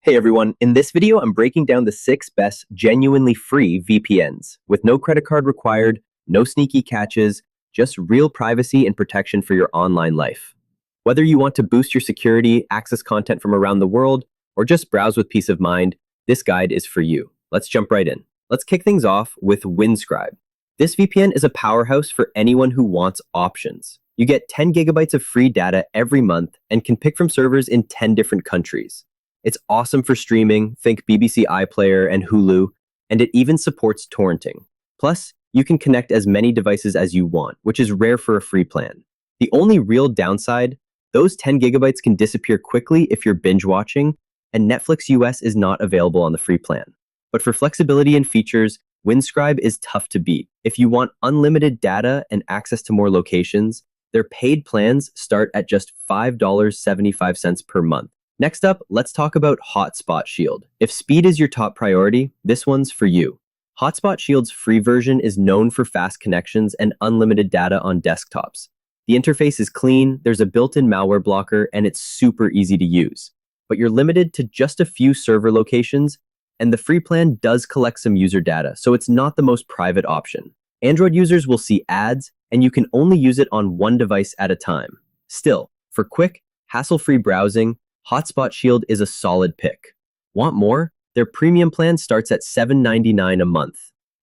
Hey everyone, in this video I'm breaking down the 6 best genuinely free VPNs with no credit card required, no sneaky catches, just real privacy and protection for your online life. Whether you want to boost your security, access content from around the world, or just browse with peace of mind, this guide is for you. Let's jump right in. Let's kick things off with Windscribe. This VPN is a powerhouse for anyone who wants options. You get 10 gigabytes of free data every month and can pick from servers in 10 different countries. It's awesome for streaming, think BBC iPlayer and Hulu, and it even supports torrenting. Plus, you can connect as many devices as you want, which is rare for a free plan. The only real downside, those 10 gigabytes can disappear quickly if you're binge watching, and Netflix US is not available on the free plan. But for flexibility and features, Windscribe is tough to beat. If you want unlimited data and access to more locations, their paid plans start at just $5.75 per month. Next up, let's talk about Hotspot Shield. If speed is your top priority, this one's for you. Hotspot Shield's free version is known for fast connections and unlimited data on desktops. The interface is clean, there's a built-in malware blocker, and it's super easy to use. But you're limited to just a few server locations, and the free plan does collect some user data, so it's not the most private option. Android users will see ads, and you can only use it on one device at a time. Still, for quick, hassle-free browsing, Hotspot Shield is a solid pick. Want more? Their premium plan starts at $7.99 a month.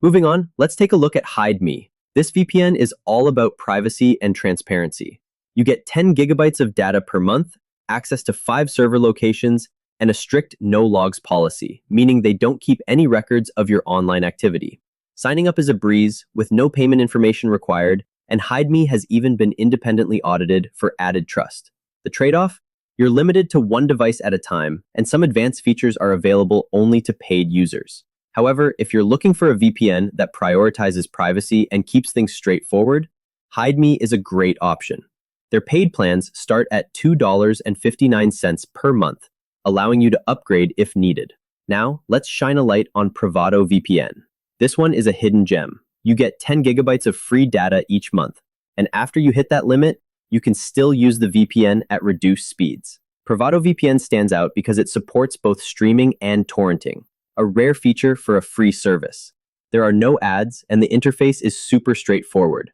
Moving on, let's take a look at Hide Me. This VPN is all about privacy and transparency. You get 10 gigabytes of data per month, access to 5 server locations, and a strict no logs policy, meaning they don't keep any records of your online activity. Signing up is a breeze with no payment information required, and Hide Me has even been independently audited for added trust. The trade-off? You're limited to one device at a time, and some advanced features are available only to paid users. However, if you're looking for a VPN that prioritizes privacy and keeps things straightforward, Hide Me is a great option. Their paid plans start at $2.59 per month, allowing you to upgrade if needed. Now, let's shine a light on Privado VPN. This one is a hidden gem. You get 10 gigabytes of free data each month, and after you hit that limit, you can still use the VPN at reduced speeds. Privado VPN stands out because it supports both streaming and torrenting, a rare feature for a free service. There are no ads, and the interface is super straightforward.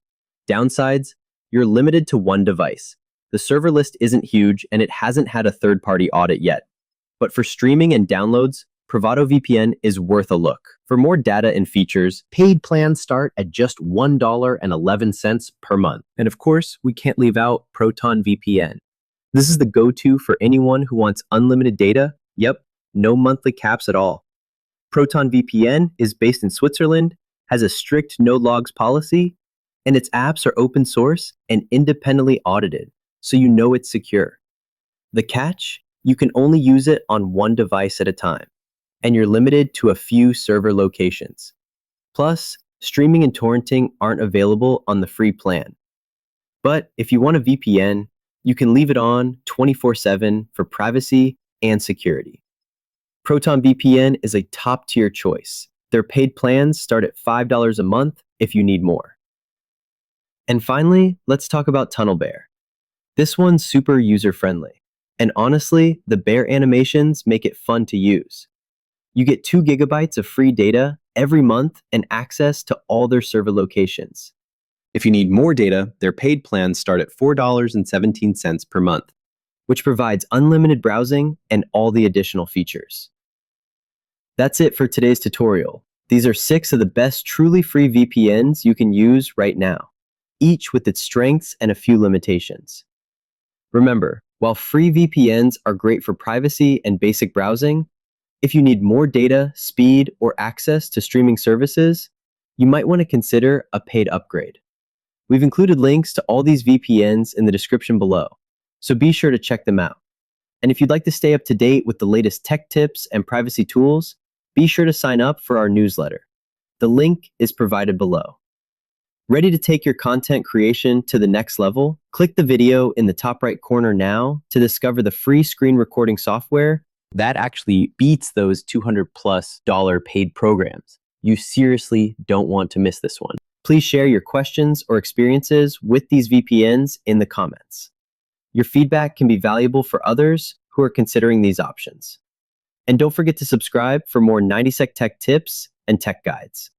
Downsides? You're limited to one device. The server list isn't huge, and it hasn't had a third-party audit yet. But for streaming and downloads, Privado VPN is worth a look. For more data and features, paid plans start at just $1.11 per month. And of course, we can't leave out Proton VPN. This is the go-to for anyone who wants unlimited data. Yep, no monthly caps at all. Proton VPN is based in Switzerland, has a strict no logs policy, and its apps are open source and independently audited, so you know it's secure. The catch? You can only use it on one device at a time, and you're limited to a few server locations. Plus, streaming and torrenting aren't available on the free plan. But if you want a VPN, you can leave it on 24/7 for privacy and security. Proton VPN is a top-tier choice. Their paid plans start at $5 a month if you need more. And finally, let's talk about TunnelBear. This one's super user-friendly. And honestly, the bear animations make it fun to use. You get 2 gigabytes of free data every month and access to all their server locations. If you need more data, their paid plans start at $4.17 per month, which provides unlimited browsing and all the additional features. That's it for today's tutorial. These are 6 of the best truly free VPNs you can use right now, each with its strengths and a few limitations. Remember, while free VPNs are great for privacy and basic browsing, if you need more data, speed, or access to streaming services, you might want to consider a paid upgrade. We've included links to all these VPNs in the description below, so be sure to check them out. And if you'd like to stay up to date with the latest tech tips and privacy tools, be sure to sign up for our newsletter. The link is provided below. Ready to take your content creation to the next level? Click the video in the top right corner now to discover the free screen recording software that actually beats those $200+ paid programs. You seriously don't want to miss this one. Please share your questions or experiences with these VPNs in the comments. Your feedback can be valuable for others who are considering these options. And don't forget to subscribe for more 90 Sec Tech tips and tech guides.